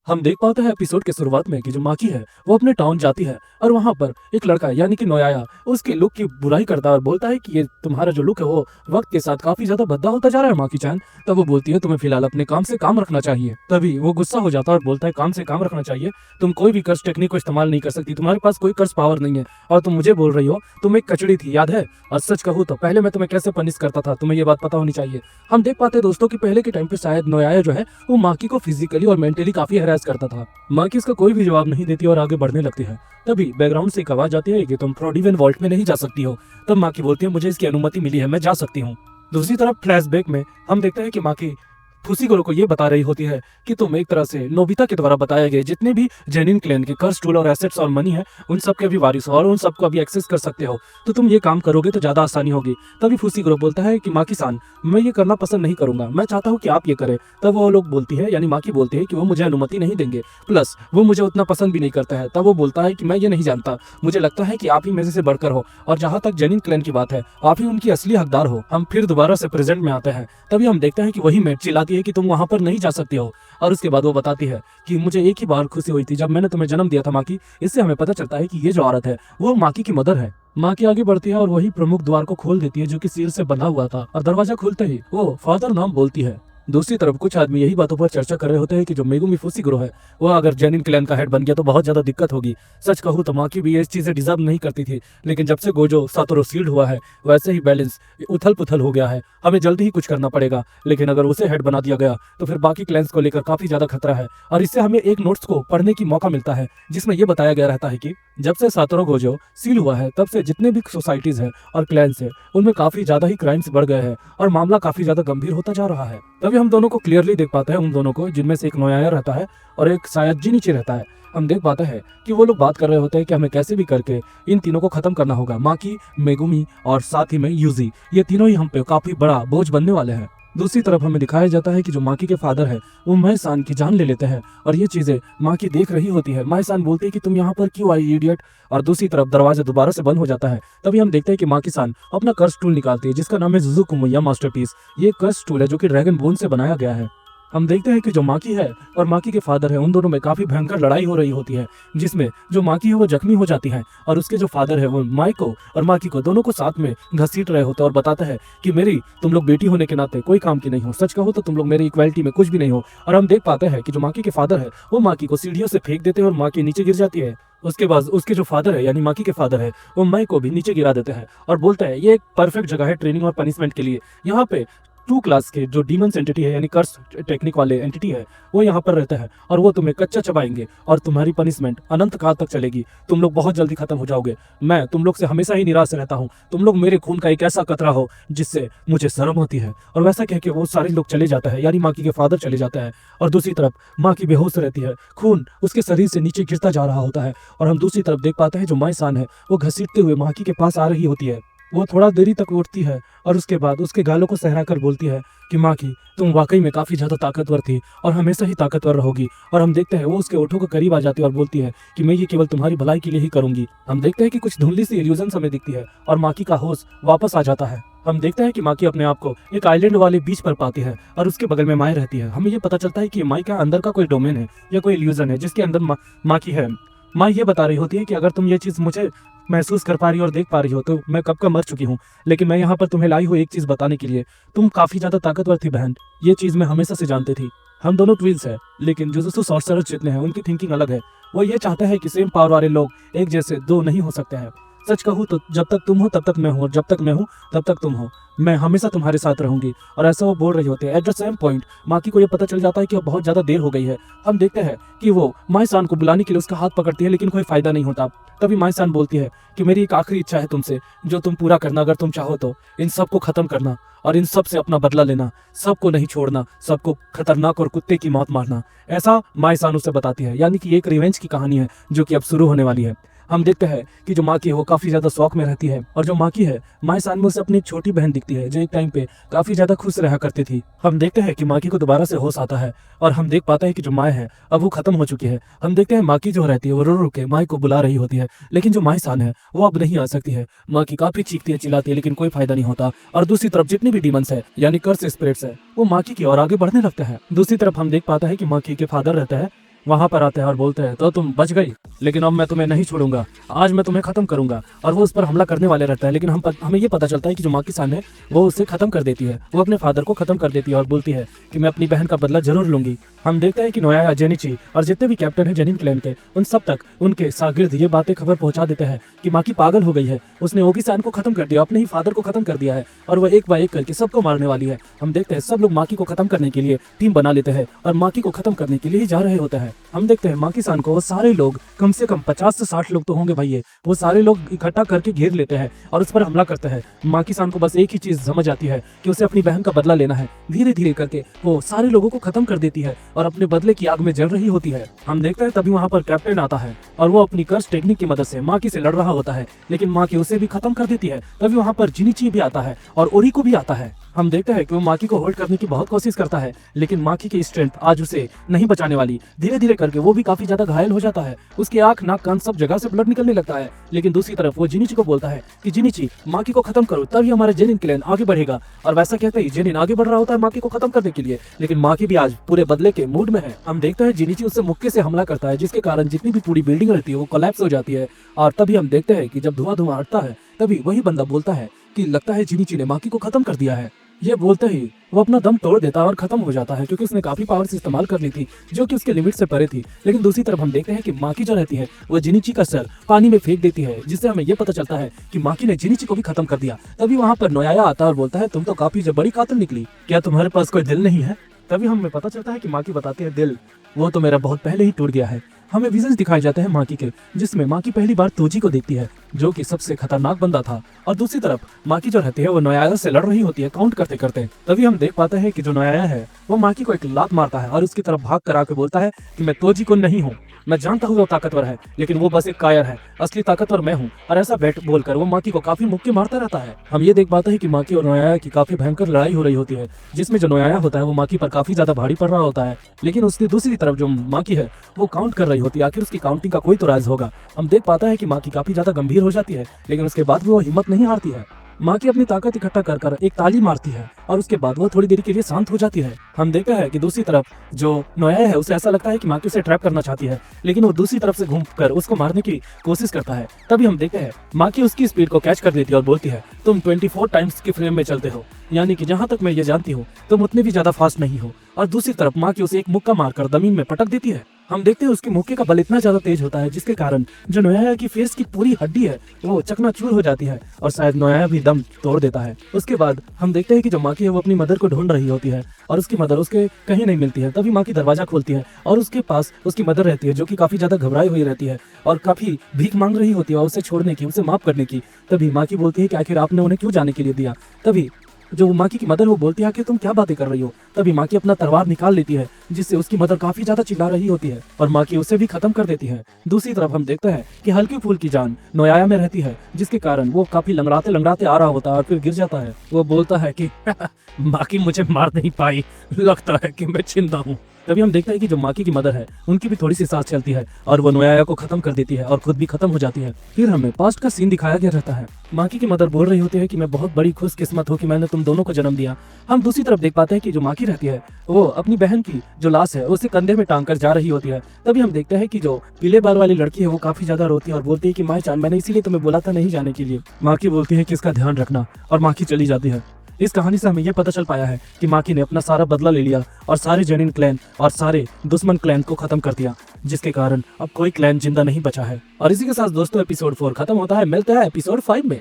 हम देख पाते हैं एपिसोड के शुरुआत में कि जो माकी है वो अपने टाउन जाती है और वहाँ पर एक लड़का यानी कि नोयाया उसके लुक की बुराई करता है और बोलता है कि ये तुम्हारा जो लुक है वो वक्त के साथ काफी ज्यादा भद्दा होता जा रहा है माकी चैन। तब वो बोलती है तुम्हें फिलहाल अपने काम से काम रखना चाहिए। तभी वो गुस्सा हो जाता है और बोलता है काम से काम रखना चाहिए, तुम कोई भी कर्स टेक्निक को इस्तेमाल नहीं कर सकती, तुम्हारे पास कोई कर्स पावर नहीं है और तुम मुझे बोल रही हो तुम एक कचड़ी थी, याद है? और सच कहूँ तो पहले मैं तुम्हें कैसे पनिश करता था तुम्हें ये बात पता होनी चाहिए। हम देख पाते हैं दोस्तों कि पहले के टाइम पे शायद नोयाया जो है वो माकी को फिजिकली और मेंटली काफी हैरेस करता था। माकी इसका कोई भी जवाब नहीं देती और आगे बढ़ने लगती है। तभी बैकग्राउंड से एक आवाज आती है कि तुम फ्रॉडिवन वॉल्ट में नहीं जा सकती हो। तब माकी बोलती है मुझे इसकी अनुमति मिली है, मैं जा सकती हूँ। दूसरी तरफ फ्लैशबैक में हम देखते हैं कि माकी फुसीगोरो को ये बता रही होती है कि तुम एक तरह से नोबिता के द्वारा बताए गए जितने भी जेनिन क्लैन के कर्स टूल और एसेट्स और मनी है उन सब के अभी वारिस हो और उन सबको अभी एक्सेस कर सकते हो, तो तुम ये काम करोगे तो ज्यादा आसानी होगी। तभी फुसीगोरो बोलता है कि माकी सान मैं ये करना पसंद नहीं करूंगा, मैं चाहता हूँ कि आप ये करें। तब वो लोग बोलती है यानी माकी बोलती है कि वो मुझे अनुमति नहीं देंगे, प्लस वो मुझे उतना पसंद भी नहीं करता है। तब वो बोलता है कि मैं ये नहीं जानता, मुझे लगता है कि आप ही में से बढ़कर हो और जहाँ तक जेनिन क्लैन की बात है आप ही उनकी असली हकदार हो। हम फिर दोबारा से प्रेजेंट में आते हैं। तभी हम देखते हैं कि वही मेट चिल्लाती है कि तुम वहां पर नहीं जा सकती हो और उसके बाद वो बताती है कि मुझे एक ही बार खुशी हुई थी जब मैंने तुम्हें जन्म दिया था माकी। इससे हमें पता चलता है कि ये जो औरत है वो माकी की मदर है। माकी आगे बढ़ती है और वही प्रमुख द्वार को खोल देती है जो कि सील से बंधा हुआ था और दरवाजा खुलते ही वो फादर नाम बोलती है। दूसरी तरफ कुछ आदमी यही बातों पर चर्चा कर रहे होते हैं कि जो मेगुमी फुसीगोरो है वो अगर जेनिन क्लैन का हेड बन गया तो बहुत ज्यादा दिक्कत होगी। सच कहूँ तो माकी भी ये चीजें डिजर्व नहीं करती थी, लेकिन जब से गोजो सातोरो सील्ड हुआ है वैसे ही बैलेंस उथल पुथल हो गया है। हमें जल्दी ही कुछ करना पड़ेगा, लेकिन अगर उसे हेड बना दिया गया तो फिर बाकी क्लैंस को लेकर काफी ज्यादा खतरा है। और इससे हमें एक नोट्स को पढ़ने की मौका मिलता है जिसमें यह बताया गया रहता है कि जब से सातोरो गोजो सील हुआ है तब से जितने भी सोसाइटीज है और क्लैंस है उनमें काफी ज्यादा ही क्राइम्स बढ़ गए हैं और मामला काफी ज्यादा गंभीर होता जा रहा है। तभी हम दोनों को क्लियरली देख पाते हैं, उन दोनों को जिनमें से एक नोयाया रहता है और एक शायद जिनिची रहता है। हम देख पाते हैं कि वो लोग बात कर रहे होते हैं कि हमें कैसे भी करके इन तीनों को खत्म करना होगा, माकी, मेगुमी और साथ ही में यूजी। ये तीनों ही हम पे काफी बड़ा बोझ बनने वाले हैं। दूसरी तरफ हमें दिखाया जाता है कि जो माकी के फादर है वो माई-सान की जान ले लेते हैं और ये चीजें माकी देख रही होती है। माई-सान बोलती है कि तुम यहाँ पर क्यों आई इडियट, और दूसरी तरफ दरवाजा दोबारा से बंद हो जाता है। तभी हम देखते हैं कि माकी-सान अपना कर्स टूल निकालती है जिसका नाम है जुजुकुमो या मास्टरपीस। ये कर्स टूल है जो कि ड्रैगन बोन से बनाया गया है। हम देखते हैं कि जो माकी है और माकी के फादर है उन दोनों में काफी भयंकर लड़ाई हो रही होती है जिसमें जो माकी है वो जख्मी हो जाती है और उसके जो फादर है वो माई को और माकी को दोनों को साथ में घसीट रहे होते हैं और बताता है कि मेरी तुम लोग बेटी होने के नाते कोई काम की नहीं हो, सच कहो तो तुम लोग मेरी इक्वालिटी में कुछ भी नहीं हो। और हम देख पाते हैं कि जो माकी के फादर है वो माकी को सीढ़ियों से फेंक देते हैं और माकी नीचे गिर जाती है। उसके बाद उसके जो फादर है यानी माकी के फादर है वो माई को भी नीचे गिरा देते हैं और बोलते हैं ये एक परफेक्ट जगह है ट्रेनिंग और पनिशमेंट के लिए। यहाँ पे 2 क्लास के जो डीमंस एंटिटी है यानी कर्स टेक्निक वाले एंटिटी है वो यहाँ पर रहता है और वो तुम्हें कच्चा चबाएंगे और तुम्हारी पनिशमेंट अनंत काल तक चलेगी। तुम लोग बहुत जल्दी खत्म हो जाओगे। मैं तुम लोग से हमेशा ही निराश रहता हूँ, तुम लोग मेरे खून का एक ऐसा कतरा हो जिससे मुझे शर्म होती है। और वैसा कह के वो सारे लोग चले जाता है यानी माकी के फादर चले जाता है और दूसरी तरफ माकी बेहोश रहती है, खून उसके शरीर से नीचे गिरता जा रहा होता है। और हम दूसरी तरफ देख पाते हैं जो माई-सान है वो घसीटते हुए माकी के पास आ रही होती है। वो थोड़ा देरी तक उठती है और उसके बाद उसके गालों को सहरा कर बोलती है कि माकी तुम वाकई में काफी ज्यादा ताकतवर थी और हमेशा ही ताकतवर रहोगी। और हम देखते हैं वो उसके ओठों के करीब आ जाती है और बोलती है कि मैं ये केवल तुम्हारी भलाई के लिए ही करूंगी। हम देखते हैं कि कुछ धुंधली सी इल्यूजन हमें दिखती है और माकी का होश वापस आ जाता है। हम देखते हैं कि माकी अपने आप को एक आइलैंड वाले बीच पर पाती है और उसके बगल में माई रहती है। हमें ये पता चलता है कि माई का अंदर का कोई डोमेन है या कोई इल्यूजन है जिसके अंदर माकी है। माई ये बता रही होती है कि अगर तुम ये चीज मुझे महसूस कर पा रही हो और देख पा रही हो तो मैं कब का मर चुकी हूँ, लेकिन मैं यहाँ पर तुम्हें लाई हूँ एक चीज बताने के लिए, तुम काफी ज्यादा ताकतवर थी बहन। ये चीज मैं हमेशा से जानती थी। हम दोनों ट्विंस हैं लेकिन जुजुत्सु सॉर्सरर्स जितने हैं उनकी थिंकिंग अलग है। वो ये चाहता है कि सेम पावर वाले लोग एक जैसे दो नहीं हो सकते हैं। सच कहूँ तो जब तक तुम हो तब तक मैं हूँ और जब तक मैं हूँ तब तक तुम हो। मैं हमेशा तुम्हारे साथ रहूंगी। और ऐसा वो बोल रही होती है। एट द सेम पॉइंट माकी को ये पता चल जाता है कि अब बहुत ज्यादा देर हो गई है। हम देखते हैं कि वो माई-सान को बुलाने के लिए उसका हाथ पकड़ती है लेकिन कोई फायदा नहीं होता। तभी माई-सान बोलती है कि मेरी एक आखिरी इच्छा है तुमसे जो तुम पूरा करना अगर तुम चाहो तो, इन सबको खत्म करना और इन सब से अपना बदला लेना, सबको नहीं छोड़ना, सबको खतरनाक और कुत्ते की मौत मारना। ऐसा माई-सान उसे बताती है यानी कि एक रिवेंज की कहानी है जो कि अब शुरू होने वाली है। हम देखते हैं कि जो माकी है वो काफी ज्यादा शौक में रहती है और जो माकी है माई-सान में उसे अपनी एक छोटी बहन दिखती है जो एक टाइम पे काफी ज्यादा खुश रहा करती थी। हम देखते हैं कि माकी को दोबारा से होश आता है और हम देख पाते हैं कि जो माई है अब वो खत्म हो चुकी है। हम देखते हैं माकी जो रहती है वो रो रो के माई को बुला रही होती है, लेकिन जो माई-सान है वो अब नहीं आ सकती है। माकी काफी चीखती है, चिल्लाती है, लेकिन कोई फायदा नहीं होता। और दूसरी तरफ जितनी भी डीमंस है यानी कर्स स्पिरिट्स है वो माकी की ओर आगे बढ़ने लगते हैं। दूसरी तरफ हम देख पाते हैं कि माकी के फादर रहता है वहाँ पर आते हैं और बोलते हैं तो तुम बच गई, लेकिन अब मैं तुम्हें नहीं छोड़ूंगा, आज मैं तुम्हें खत्म करूंगा। और वो उस पर हमला करने वाले रहता है, लेकिन हमें ये पता चलता है कि जो माकी सान है वो उसे खत्म कर देती है, वो अपने फादर को खत्म कर देती है और बोलती है कि मैं अपनी बहन का बदला जरूर लूंगी। हम देखते हैं कि नोयाया, जेनिची और जितने भी कैप्टन हैं जेनिन क्लैन के, उन सब तक उनके शागिर्द ये बातें खबर पहुंचा देते हैं कि माकी पागल हो गई है, उसने ओगी सान को खत्म कर दिया, अपने ही फादर को खत्म कर दिया है और वह एक बाय एक करके सबको मारने वाली है। हम देखते हैं सब लोग माकी को खत्म करने के लिए टीम बना लेते हैं और माकी को खत्म करने के लिए ही जा रहे होते हैं। हम देखते हैं माकी सान को वो सारे लोग, कम से कम 50 से 60 लोग तो होंगे भाई, वो सारे लोग इकट्ठा करके घेर लेते हैं और उस पर हमला करते हैं। माकी सान को बस एक ही चीज समझ आती है कि उसे अपनी बहन का बदला लेना है। धीरे धीरे करके वो सारे लोगों को खत्म कर देती है और अपने बदले की आग में जल रही होती है। हम देखते हैं तभी वहाँ पर कैप्टन आता है और वो अपनी कर्स टेक्निक की मदद से माकी से लड़ रहा होता है, लेकिन माकी उसे भी खत्म कर देती है। तभी वहाँ पर जिनिची भी आता है और ओरिको भी आता है। हम देखते हैं कि वो माकी को होल्ड करने की बहुत कोशिश करता है, लेकिन माकी की स्ट्रेंथ आज उसे नहीं बचाने वाली। धीरे धीरे करके वो भी काफी ज्यादा घायल हो जाता है, उसकी आंख, नाक, कान सब जगह से ब्लड निकलने लगता है। लेकिन दूसरी तरफ वो जिनिची को बोलता है कि जिनिची, माकी को खत्म करो, तभी हमारा जेनिन क्लैन आगे बढ़ेगा। और वैसा कहते ही जेनिन आगे बढ़ रहा होता है माकी को खत्म करने के लिए, लेकिन माकी भी आज पूरे बदले के मूड में है। हम देखते हैं जिनिची उससे मुक्के से हमला करता है, जिसके कारण जितनी भी पूरी बिल्डिंग रहती है वो कोलैप्स हो जाती है। और तभी हम देखते हैं कि जब धुआं धुआं हटता है तभी वही बंदा बोलता है कि लगता है जिनिची ने माकी को खत्म कर दिया है। ये बोलते ही वो अपना दम तोड़ देता है और खत्म हो जाता है, क्योंकि उसने काफी पावर्स इस्तेमाल कर ली थी जो कि उसके लिमिट से परे थी। लेकिन दूसरी तरफ हम देखते हैं कि माकी जो रहती है वो जिनिची का सर पानी में फेंक देती है, जिससे हमें ये पता चलता है कि माकी ने जिनिची को भी खत्म कर दिया। तभी वहाँ पर नोयाया आता है और बोलता है तुम तो काफी बड़ी कातिल निकली, क्या तुम्हारे पास कोई दिल नहीं है? तभी हमें पता चलता है कि माकी बताती है दिल वो तो मेरा बहुत पहले ही टूट गया है। हमें विजन्स दिखाए जाते हैं माकी के, जिसमें माकी पहली बार तोजी को देखती है जो कि सबसे खतरनाक बंदा था, और दूसरी तरफ माकी जो रहती है वो नोयाया से लड़ रही होती है काउंट करते करते। तभी हम देख पाते हैं कि जो नोयाया है वो माकी को एक लात मारता है और उसकी तरफ भाग कर आके बोलता है कि मैं तोजी को नहीं हूँ, मैं जानता हूँ वो ताकतवर है, लेकिन वो बस एक कायर है, असली ताकतवर मैं हूँ। और ऐसा बैट बोलकर वो माकी को काफी मुक्के मारता रहता है। हम ये देख पाते हैं कि माकी और नोयाया की काफी भयंकर लड़ाई हो रही होती है, जिसमें जो नोयाया होता है वो माकी पर काफी ज्यादा भारी पड़ रहा होता है, लेकिन उसकी दूसरी तरफ जो माकी है वो काउंट कर रही होती है। आखिर उसकी काउंटिंग का कोई तो राज होगा। हम देख पाते हैं कि माकी काफी ज्यादा गंभीर हो जाती है, लेकिन उसके बाद भी वो हिम्मत नहीं हारती है। माकी अपनी ताकत इकट्ठा कर कर एक ताली मारती है और उसके बाद वो थोड़ी देर के लिए शांत हो जाती है। हम देखते हैं कि दूसरी तरफ जो नोयाया है उसे ऐसा लगता है कि माकी उसे ट्रैप करना चाहती है, लेकिन वो दूसरी तरफ से घूमकर उसको मारने की कोशिश करता है। तभी हम देखते हैं माकी उसकी स्पीड को कैच कर देती है और बोलती है तुम 24 टाइम्स के फ्रेम में चलते हो, यानी कि जहां तक मैं ये जानती हूँ तुम उतने भी ज्यादा फास्ट नहीं हो। और दूसरी तरफ माकी उसे एक मुक्का मारकर जमीन में पटक देती है। हम देखते हैं उसके मुक्के का बल इतना ज्यादा तेज होता है जिसके कारण जो नोयाया की फेस की पूरी हड्डी है वो चकनाचूर हो जाती है और शायद नोयाया भी दम तोड़ देता है। उसके बाद हम देखते हैं कि जो माकी है वो अपनी मदर को ढूंढ रही होती है और उसकी मदर उसके कहीं नहीं मिलती है। तभी माकी दरवाजा खोलती है और उसके पास उसकी मदर रहती है जो कि काफी ज्यादा घबराई हुई रहती है और काफी भीख मांग रही होती है उसे छोड़ने की, उसे माफ करने की। तभी माकी बोलती है कि आखिर आपने उन्हें क्यों जाने के लिए दिया? तभी जो माकी की मदर वो बोलती है कि तुम क्या बातें कर रही हो? तभी माकी अपना तलवार निकाल लेती है, जिससे उसकी मदर काफी ज्यादा चिल्ला रही होती है और माकी उसे भी खत्म कर देती है। दूसरी तरफ हम देखते हैं कि हल्की फूल की जान नोयाया में रहती है, जिसके कारण वो काफी लंगड़ाते लंगड़ाते आ रहा होता है और फिर गिर जाता है। वो बोलता है कि माकी मुझे मार नहीं पाई, लगता है कि मैं जिंदा हूँ। तभी हम देखते हैं कि जो माकी की मदर है उनकी भी थोड़ी सी सांस चलती है और वो नोयाया को खत्म कर देती है और खुद भी खत्म हो जाती है। फिर हमें पास्ट का सीन दिखाया गया रहता है। माकी की मदर बोल रही होती है कि मैं बहुत बड़ी खुशकिस्मत हूँ कि मैंने तुम दोनों को जन्म दिया। हम दूसरी तरफ देख पाते हैं कि जो माकी रहती है वो अपनी बहन की जो लाश है उसे कंधे में टांग कर जा रही होती है। तभी हम देखते हैं कि जो पीले बाल वाली लड़की है वो काफी ज्यादा रोती है और बोलती है कि माँ जान, मैंने इसीलिए तुम्हें बोला था नहीं जाने के लिए। माकी बोलती है कि इसका ध्यान रखना और माकी चली जाती है। इस कहानी से हमें यह पता चल पाया है कि माकी ने अपना सारा बदला ले लिया और सारे जेनिन क्लैन और सारे दुश्मन क्लैन को खत्म कर दिया, जिसके कारण अब कोई क्लैन जिंदा नहीं बचा है। और इसी के साथ दोस्तों एपिसोड 4 खत्म होता है। मिलते हैं एपिसोड 5 में।